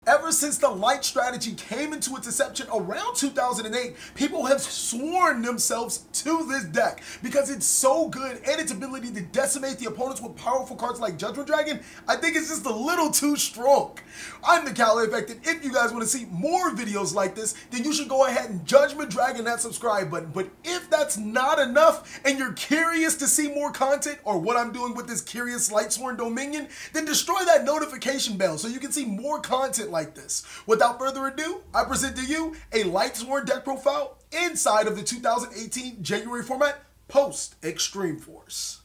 Ever since the light strategy came into its inception around 2008, people have sworn themselves to this deck because it's so good and its ability to decimate the opponents with powerful cards like Judgment Dragon, I think it's just a little too strong. I'm TheCaliEffect, and if you guys want to see more videos like this, then you should go ahead and Judgment Dragon that subscribe button. But if that's not enough and you're curious to see more content or what I'm doing with this curious Lightsworn Dominion, then destroy that notification bell so you can see more content like this. Without further ado, I present to you a Lightsworn deck profile inside of the 2018 January format post Extreme Force.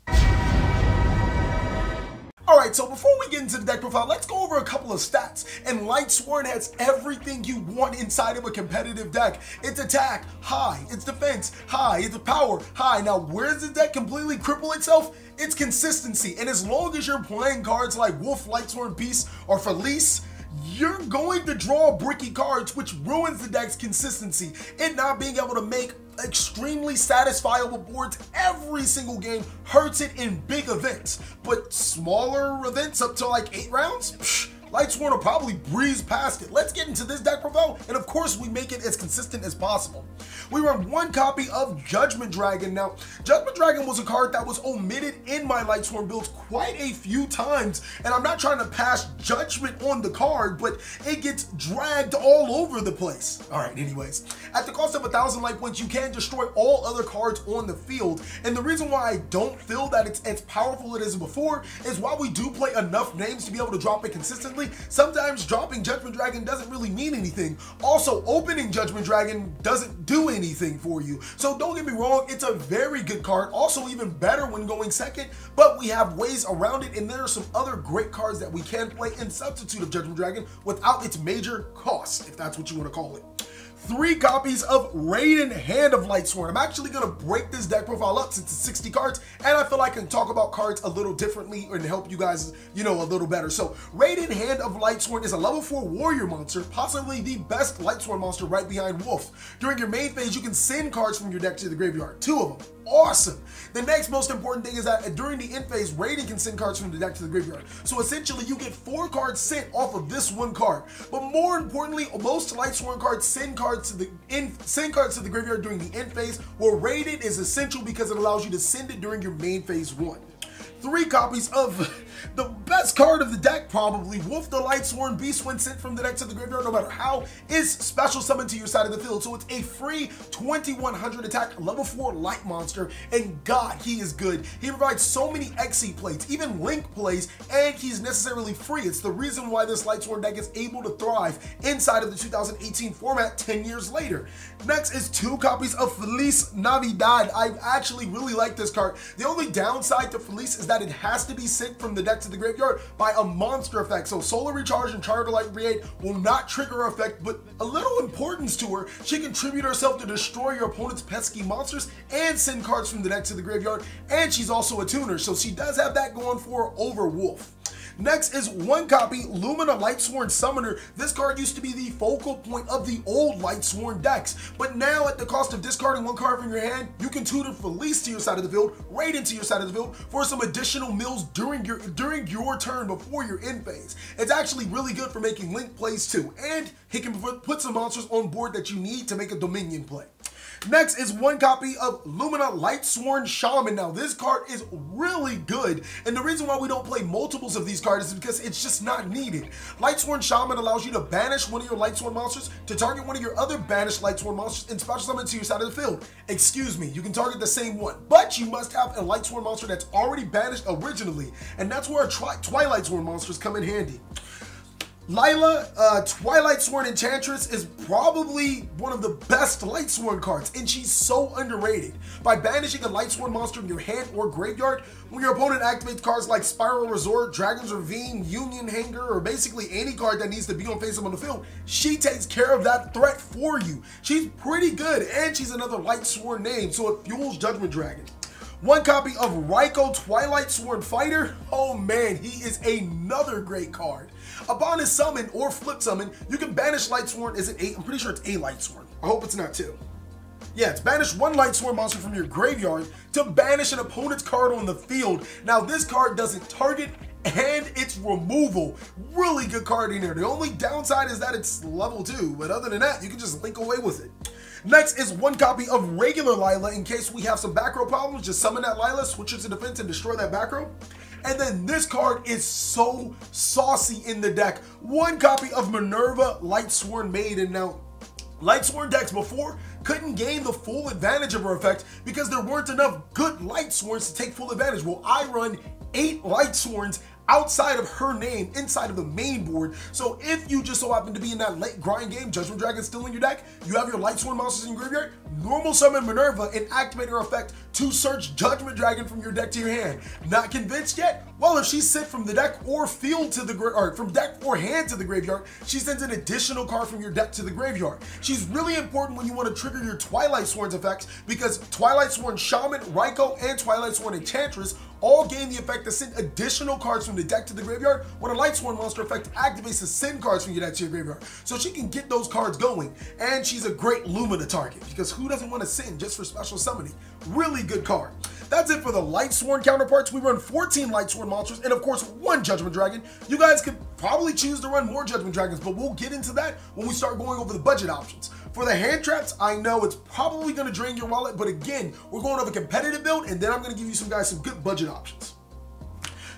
Alright, so before we get into the deck profile, let's go over a couple of stats. And Lightsworn has everything you want inside of a competitive deck. Its attack, high. Its defense, high. Its power, high. Now, where does the deck completely cripple itself? Its consistency. And as long as you're playing cards like Wolf, Lightsworn Beast, or Felice, you're going to draw bricky cards, which ruins the deck's consistency. It not being able to make extremely satisfiable boards every single game hurts it in big events, but smaller events up to like 8 rounds, Lightsworn will probably breeze past it. Let's get into this deck profile, and of course we make it as consistent as possible. We run one copy of Judgment Dragon. Now, Judgment Dragon was a card that was omitted in my Lightsworn builds quite a few times, and I'm not trying to pass judgment on the card, but it gets dragged all over the place. Alright, anyways, at the cost of 1,000 life points, you can destroy all other cards on the field, and the reason why I don't feel that it's as powerful as it is before is while we do play enough names to be able to drop it consistently, sometimes dropping Judgment Dragon doesn't really mean anything. Also, opening Judgment Dragon doesn't do anything for you. So don't get me wrong, it's a very good card, also even better when going second, but we have ways around it, and there are some other great cards that we can play in substitute of Judgment Dragon without its major cost, if that's what you want to call it. 3 copies of Radiant Hand of Lightsworn. I'm actually going to break this deck profile up since it's 60 cards, and I feel like I can talk about cards a little differently and help you guys, a little better. So, Radiant Hand of Lightsworn is a level 4 warrior monster, possibly the best Lightsworn monster right behind Wolf. During your main phase, you can send cards from your deck to the graveyard, 2 of them. Awesome. The next most important thing is that during the end phase, Radiant can send cards from the deck to the graveyard. So essentially, you get 4 cards sent off of this one card. But more importantly, most Lightsworn cards send cards to the graveyard during the end phase, where Radiant is essential because it allows you to send it during your main phase 1. 3 copies of the best card of the deck, probably, Wolf the Lightsworn Beast, when sent from the deck to the graveyard, no matter how, is special summon to your side of the field. So it's a free 2100 attack, level 4 light monster, and God, he is good. He provides so many XC plates, even Link plays, and he's necessarily free. It's the reason why this Lightsworn deck is able to thrive inside of the 2018 format 10 years later. Next is 2 copies of Felice Navidad. I actually really like this card. The only downside to Felice is that it has to be sent from the deck to the graveyard by a monster effect. So Solar Recharge and Charter Light Create will not trigger her effect, but a little importance to her, she can tribute herself to destroy your opponent's pesky monsters and send cards from the deck to the graveyard, and she's also a tuner, so she does have that going for her over Wolf. Next is 1 copy Lumina Lightsworn Summoner. This card used to be the focal point of the old Lightsworn decks, but now at the cost of discarding 1 card from your hand, you can tutor Felice to your side of the field, Radiant to your side of the field for some additional mills during your turn before your end phase. It's actually really good for making Link plays too, and he can put some monsters on board that you need to make a Dominion play. Next is 1 copy of Lumina Lightsworn Shaman. Now, this card is really good, and the reason why we don't play multiples of these cards is because it's just not needed. Lightsworn Shaman allows you to banish one of your Lightsworn monsters to target one of your other banished Lightsworn monsters and special summon to your side of the field. Excuse me, you can target the same one, but you must have a Lightsworn monster that's already banished originally, and that's where Twilightsworn monsters come in handy. Lila, Twilightsworn Enchantress, is probably one of the best Lightsworn cards, and she's so underrated. By banishing a Lightsworn monster in your hand or graveyard, when your opponent activates cards like Spiral Resort, Dragon's Ravine, Union Hanger, or basically any card that needs to be on face up on the field, she takes care of that threat for you. She's pretty good, and she's another Lightsworn name, so it fuels Judgment Dragon. 1 copy of Raikou Twilightsworn Fighter. Oh man, he is another great card. Upon his summon or flip summon, you can banish Lightsworn. Is it 8? I'm pretty sure it's a Lightsworn. I hope it's not 2. Yeah, it's banish 1 Lightsworn monster from your graveyard to banish an opponent's card on the field. Now, this card doesn't target and its removal. Really good card in here. The only downside is that it's level 2, but other than that, you can just link away with it. Next is 1 copy of regular Lila in case we have some back row problems. Just summon that Lila, switch it to defense, and destroy that back row. And then this card is so saucy in the deck. 1 copy of Minerva Lightsworn Maiden. Now, Lightsworn decks before couldn't gain the full advantage of her effect because there weren't enough good Lightsworns to take full advantage. Well, I run 8 Lightsworns outside of her name inside of the main board. So if you just so happen to be in that late grind game, Judgment Dragon still in your deck, you have your Lightsworn monsters in your graveyard, normal summon Minerva and activate her effect to search Judgment Dragon from your deck to your hand. Not convinced yet? Well, if she's sent from the deck or field to the or from deck or hand to the graveyard, she sends an additional card from your deck to the graveyard. She's really important when you want to trigger your Twilight Sworn's effects because Twilight Sworn Shaman, Raikou, and Twilight Sworn Enchantress all gain the effect to send additional cards from the deck to the graveyard when a Lightsworn monster effect activates to send cards from your deck to your graveyard. So she can get those cards going, and she's a great Lumina target because who doesn't want to send just for special summoning? Really good card. That's it for the Lightsworn counterparts. We run 14 Lightsworn monsters and of course 1 Judgment Dragon. You guys could probably choose to run more Judgment Dragons, but we'll get into that when we start going over the budget options. For the hand traps, I know it's probably going to drain your wallet, but again, we're going over competitive build, and then I'm going to give you some good budget options.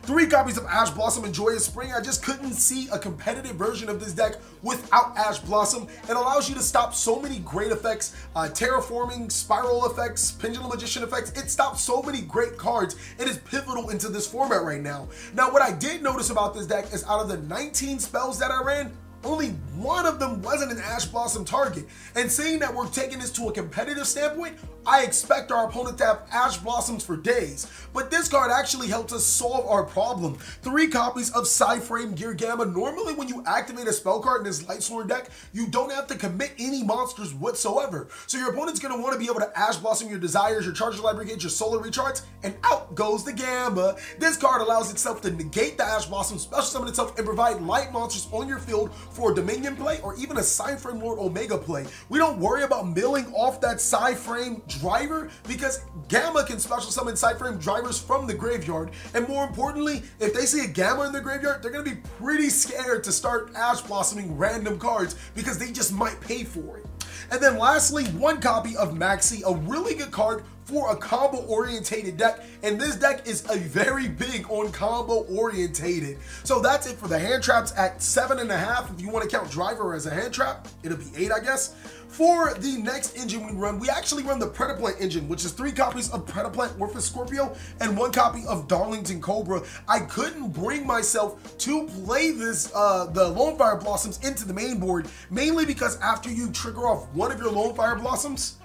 3 copies of Ash Blossom and Joyous Spring. I just couldn't see a competitive version of this deck without Ash Blossom. It allows you to stop so many great effects, terraforming, spiral effects, pendulum magician effects. It stops so many great cards. It is pivotal into this format right now. Now, what I did notice about this deck is out of the 19 spells that I ran, only 1 of them wasn't an Ash Blossom target. And seeing that we're taking this to a competitive standpoint, I expect our opponent to have Ash Blossoms for days. But this card actually helps us solve our problem. 3 copies of Psyframe Gear Gamma. Normally when you activate a spell card in this Lightsworn deck, you don't have to commit any monsters whatsoever. So your opponent's going to want to be able to Ash Blossom your Desires, your Charger Library Gate, your Solar Recharge, and out goes the Gamma. This card allows itself to negate the Ash Blossom, special summon itself, and provide light monsters on your field for a Dominion play or even a Psyframe Lord Omega play. We don't worry about milling off that Psyframe driver because Gamma can special summon Psyframe drivers from the graveyard, and more importantly, if they see a Gamma in the graveyard, they're going to be pretty scared to start Ash Blossoming random cards because they just might pay for it. And then lastly, 1 copy of Maxi, a really good card for a combo orientated deck, and this deck is a very big on combo orientated. So that's it for the hand traps at 7.5. If you want to count Driver as a hand trap, it'll be 8, I guess. For the next engine we run, we actually run the Predaplant engine, which is 3 copies of Predaplant Orphis Scorpio and 1 copy of Darlington Cobra. I couldn't bring myself to play this, the Lone Fire Blossoms into the main board, mainly because after you trigger off 1 of your Lone Fire Blossoms,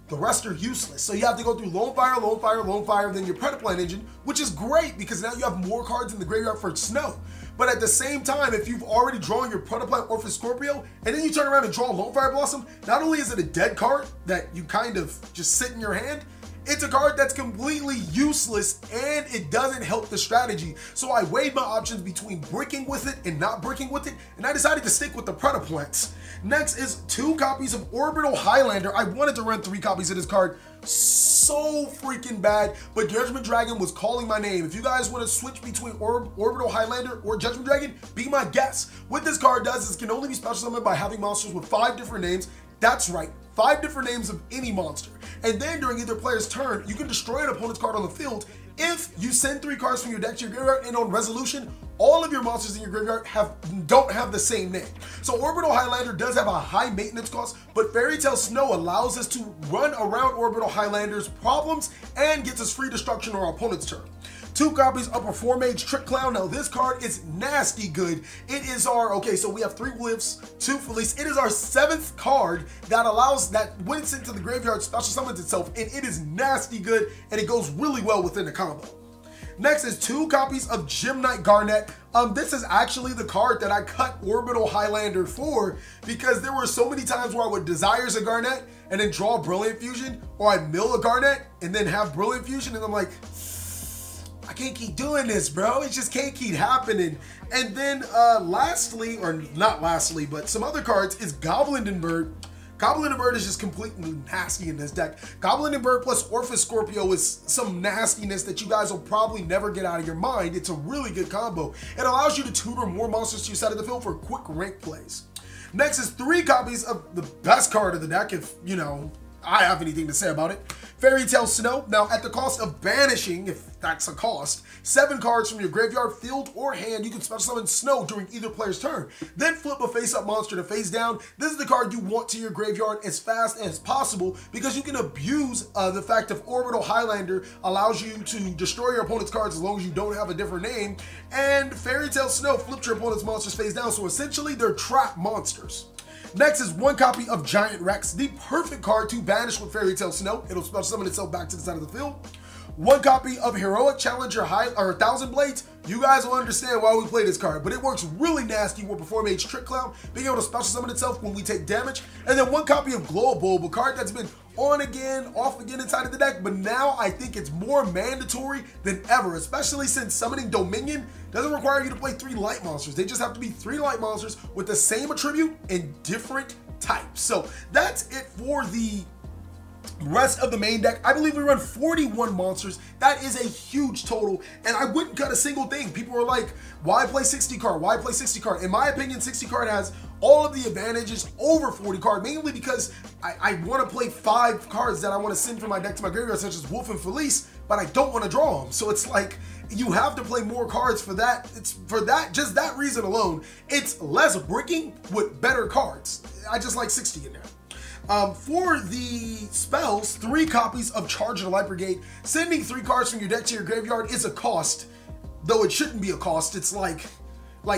the rest are useless. So you have to go through Lone Fire, Lone Fire, Lone Fire, then your Predaplant engine, which is great because now you have more cards in the graveyard for snow. But at the same time, if you've already drawn your Predaplant Orphis Scorpio, and then you turn around and draw Lone Fire Blossom, not only is it a dead card that you kind of just sit in your hand, it's a card that's completely useless and it doesn't help the strategy. So I weighed my options between bricking with it and not bricking with it, and I decided to stick with the Predaplants. Next is 2 copies of Orbital Highlander. I wanted to run 3 copies of this card so freaking bad, but Judgment Dragon was calling my name. If you guys want to switch between Orbital Highlander or Judgment Dragon, be my guest. What this card does is it can only be special summoned by having monsters with 5 different names. That's right, 5 different names of any monster. And then during either player's turn, you can destroy an opponent's card on the field if you send 3 cards from your deck to your graveyard, and on resolution, all of your monsters in your graveyard don't have the same name. So Orbital Highlander does have a high maintenance cost, but Fairy Tale Snow allows us to run around Orbital Highlander's problems and gets us free destruction on our opponent's turn. 2 copies of Performage Trick Clown. Now this card is nasty good. It is our, okay, so we have 3 Whiffs, 2 Felice. It is our 7th card that allows, that when it's into the graveyard, special summons itself, and it is nasty good, and it goes really well within the combo. Next is 2 copies of Gem Knight Garnet. This is actually the card that I cut Orbital Highlander for because there were so many times where I would Desires a Garnet and then draw Brilliant Fusion, or I'd mill a Garnet and then have Brilliant Fusion, and I'm like, I can't keep doing this, bro. It just can't keep happening. And then lastly, or not lastly, but some other cards is Goblindenberg. Goblin and Bird is just completely nasty in this deck. Goblin and Bird plus Orphis Scorpio is some nastiness that you guys will probably never get out of your mind. It's a really good combo. It allows you to tutor more monsters to your side of the field for quick rank plays. Next is 3 copies of the best card of the deck, if, you know, I have anything to say about it. Fairy Tale Snow. Now, at the cost of banishing, if that's a cost, 7 cards from your graveyard, field, or hand, you can special summon Snow during either player's turn. Then flip a face-up monster to face down. This is the card you want to your graveyard as fast as possible because you can abuse the fact that Orbital Highlander allows you to destroy your opponent's cards as long as you don't have a different name. And Fairy Tale Snow flips your opponent's monsters face down, so essentially they're trap monsters. Next is 1 copy of Giant Rex, the perfect card to banish with Fairy Tale Snow. It'll special summon itself back to the side of the field. 1 copy of Heroic Challenger or 1000 Blades. You guys will understand why we play this card, but it works really nasty with Perform Age Trick Clown, being able to special summon itself when we take damage. And then 1 copy of Glow Bulb, a card that's been on again, off again inside of the deck, but now I think it's more mandatory than ever, especially since summoning Dominion doesn't require you to play 3 light monsters. They just have to be 3 light monsters with the same attribute and different types. So that's it for the rest of the main deck. I believe we run 41 monsters. That is a huge total, and I wouldn't cut a single thing. People are like, why play 60 card? Why play 60 card? In my opinion, 60 card has all of the advantages over 40 card, mainly because I want to play 5 cards that I want to send from my deck to my graveyard, such as Wolf and Felice, but I don't want to draw them. So it's like, you have to play more cards for that. It's for that, just that reason alone, it's less bricking with better cards. I just like 60 in there. For the spells, 3 copies of Charge of the Light Brigade. Sending 3 cards from your deck to your graveyard is a cost, though it shouldn't be a cost. It's like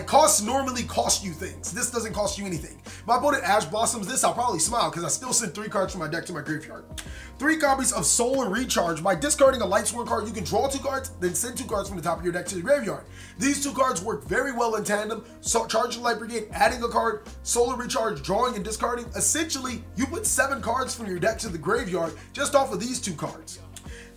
costs normally cost you things. This doesn't cost you anything. If my opponent Ash Blossoms this, I'll probably smile because I still send 3 cards from my deck to my graveyard. 3 copies of Soul and Recharge. By discarding a Lightsworn card, you can draw 2 cards, then send 2 cards from the top of your deck to the graveyard. These 2 cards work very well in tandem. So Charge of the Light Brigade, adding a card, Soul and Recharge, drawing and discarding. Essentially, you put 7 cards from your deck to the graveyard just off of these 2 cards.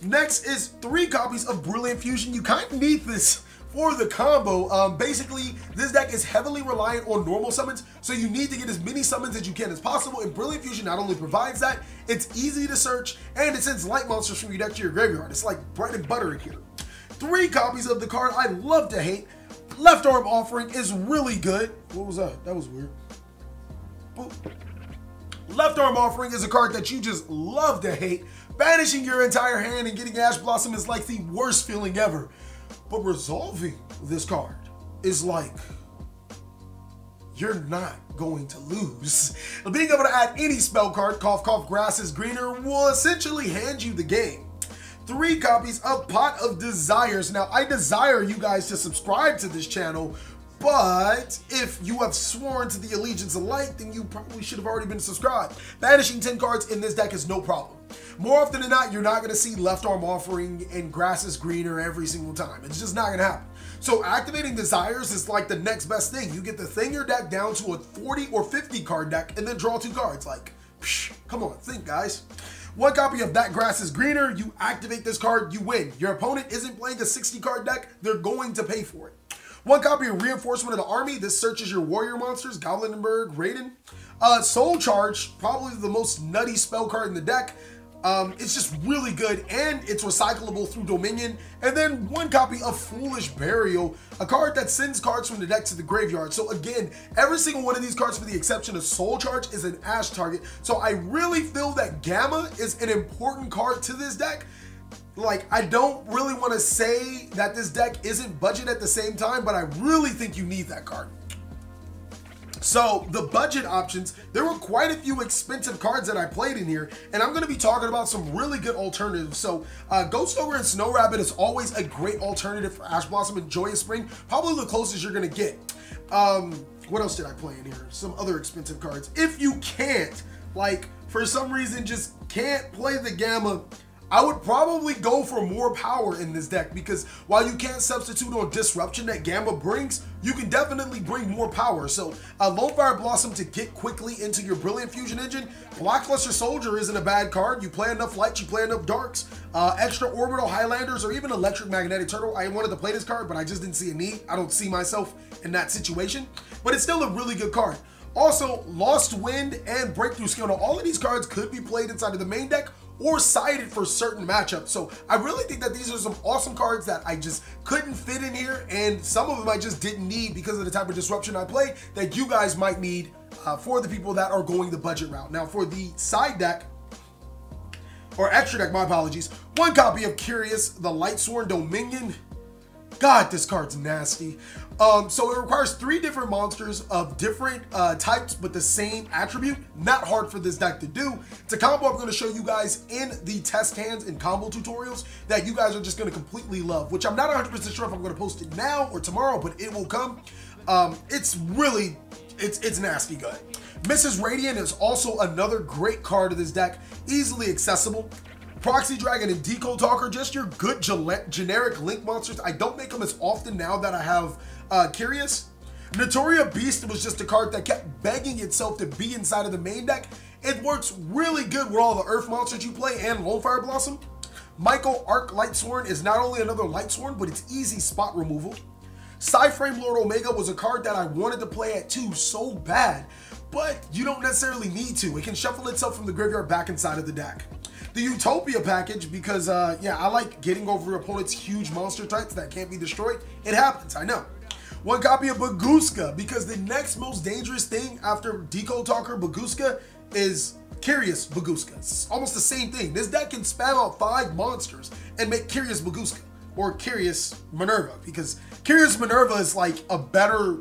Next is 3 copies of Brilliant Fusion. You kind of need this for the combo. Basically, this deck is heavily reliant on normal summons, so you need to get as many summons as you can as possible, and Brilliant Fusion not only provides that, it's easy to search, and it sends light monsters from your deck to your graveyard. It's like bread and butter in here. 3 copies of the card I love to hate. Left Arm Offering is really good. What was that? That was weird. Boop. Left Arm Offering is a card that you just love to hate. Banishing your entire hand and getting Ash Blossom is like the worst feeling ever. But resolving this card is like, you're not going to lose. Being able to add any spell card, cough, cough, grass is greener, will essentially hand you the game. 3 copies of Pot of Desires. Now, I desire you guys to subscribe to this channel, but if you have sworn to the allegiance of light, then you probably should have already been subscribed. Banishing 10 cards in this deck is no problem. More often than not, you're not going to see Left Arm Offering and Grass is Greener every single time. It's just not going to happen. So activating Desires is like the next best thing. You get the thing your deck down to a 40 or 50 card deck and then draw 2 cards. Like, psh, come on, think, guys. 1 copy of That Grass is Greener. You activate this card, you win. Your opponent isn't playing a 60 card deck. They're going to pay for it. 1 copy of Reinforcement of the Army. This searches your warrior monsters, Goblin and Bird, Raiden. Soul Charge, probably the most nutty spell card in the deck. It's just really good, and it's recyclable through Dominion. And then 1 copy of Foolish Burial, a card that sends cards from the deck to the graveyard. So again, every single one of these cards, for the exception of Soul Charge, is an Ash target. So I really feel that Gamma is an important card to this deck. Like, I don't really want to say that this deck isn't budget at the same time, but I really think you need that card. So the budget options, there were quite a few expensive cards that I played in here, and I'm going to be talking about some really good alternatives. So Ghost Ogre and Snow Rabbit is always a great alternative for Ash Blossom and Joyous Spring, probably the closest you're going to get. What else did I play in here? Some other expensive cards. If you can't, like, for some reason just can't play the Gamma, I would probably go for more power in this deck, because while you can't substitute on disruption that Gamma brings, you can definitely bring more power. So Lone Fire Blossom to get quickly into your Brilliant Fusion engine. Blockbuster Soldier isn't a bad card. You play enough lights, you play enough darks. Extra Orbital Highlanders or even Electric Magnetic Turtle. I wanted to play this card, but I just didn't see a need. I don't see myself in that situation, but it's still a really good card. Also, Lost Wind and Breakthrough Skill. Now, all of these cards could be played inside of the main deck or sided for certain matchups. So I really think that these are some awesome cards that I just couldn't fit in here, and some of them I just didn't need because of the type of disruption I play that you guys might need for the people that are going the budget route. Now, for the side deck, or extra deck, my apologies, 1 copy of Curious, the Lightsworn Dominion. God, this card's nasty. So it requires 3 different monsters of different types, but the same attribute. Not hard for this deck to do. It's a combo I'm going to show you guys in the test hands and combo tutorials that you guys are just going to completely love, which I'm not 100% sure if I'm going to post it now or tomorrow, but it will come. It's really, it's nasty good. Mrs. Radiant is also another great card of this deck, easily accessible. Proxy Dragon and Decode Talker, just your good generic link monsters. I don't make them as often now that I have Curious. Notoria Beast was just a card that kept begging itself to be inside of the main deck. It works really good with all the Earth monsters you play and Lone Fire Blossom. Michael Arc Lightsworn is not only another Lightsworn, but it's easy spot removal. Psyframe Lord Omega was a card that I wanted to play at 2 so bad, but you don't necessarily need to. It can shuffle itself from the graveyard back inside of the deck. The Utopia package, because yeah, I like getting over your opponent's huge monster types that can't be destroyed. It happens, I know. 1 copy of Baguska, because the next most dangerous thing after Decode Talker Baguska is Curious Baguska. It's almost the same thing. This deck can spam out 5 monsters and make Curious Baguska, or Curious Minerva, because Curious Minerva is like a better,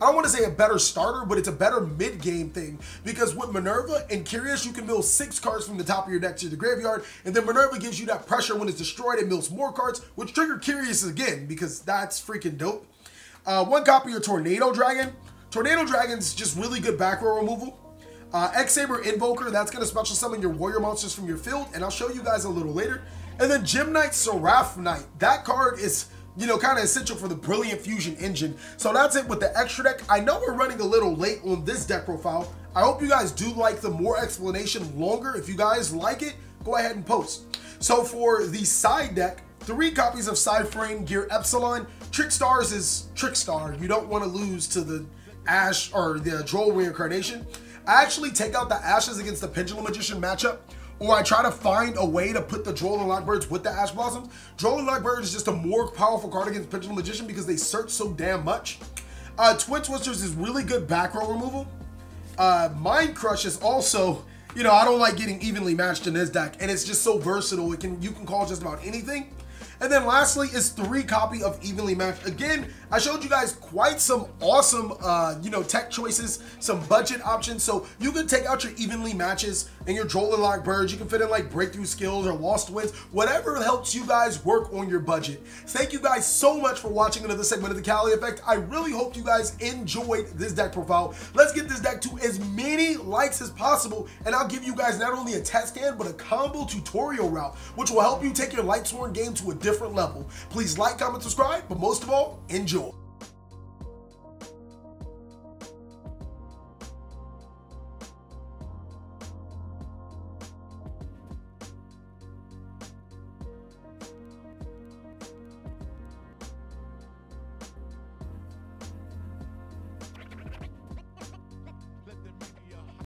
I don't want to say a better starter, but it's a better mid-game thing, because with Minerva and Curious, you can mill 6 cards from the top of your deck to the graveyard, and then Minerva gives you that pressure when it's destroyed. It mills more cards, which trigger Curious again, because that's freaking dope. 1 copy of Tornado Dragon. Tornado Dragon's just really good back row removal. X-Saber Invoker, that's going to special summon your warrior monsters from your field, and I'll show you guys a little later. And then Gym Knight Seraph Knight. That card is, you know, kind of essential for the Brilliant Fusion engine. So that's it with the extra deck. I know we're running a little late on this deck profile. I hope you guys do like the more explanation longer. If you guys like it, go ahead and post. So for the side deck, 3 copies of Psyframe Gear Epsilon. Trickstars is Trickstar. You don't want to lose to the Ash or the Droll Reincarnation. I actually take out the Ashes against the Pendulum Magician matchup, or I try to find a way to put the Droll and Lockbirds with the Ash Blossoms. Droll and Lockbird is just a more powerful card against Pendulum Magician because they search so damn much. Twin Twisters is really good back row removal. Mind Crush is also, you know, I don't like getting evenly matched in this deck, and it's just so versatile. You can call just about anything. And then lastly is 3 copy of Evenly Matched. Again, I showed you guys quite some awesome, you know, tech choices, some budget options. So you can take out your Evenly Matches and your Droll and Lockbirds. You can fit in like Breakthrough Skills or Lost Winds, whatever helps you guys work on your budget. Thank you guys so much for watching another segment of the Cali Effect. I really hope you guys enjoyed this deck profile. Let's get this deck to as many likes as possible, and I'll give you guys not only a test hand, but a combo tutorial route, which will help you take your Lightsworn game to a different level. Please like, comment, subscribe, but most of all, enjoy.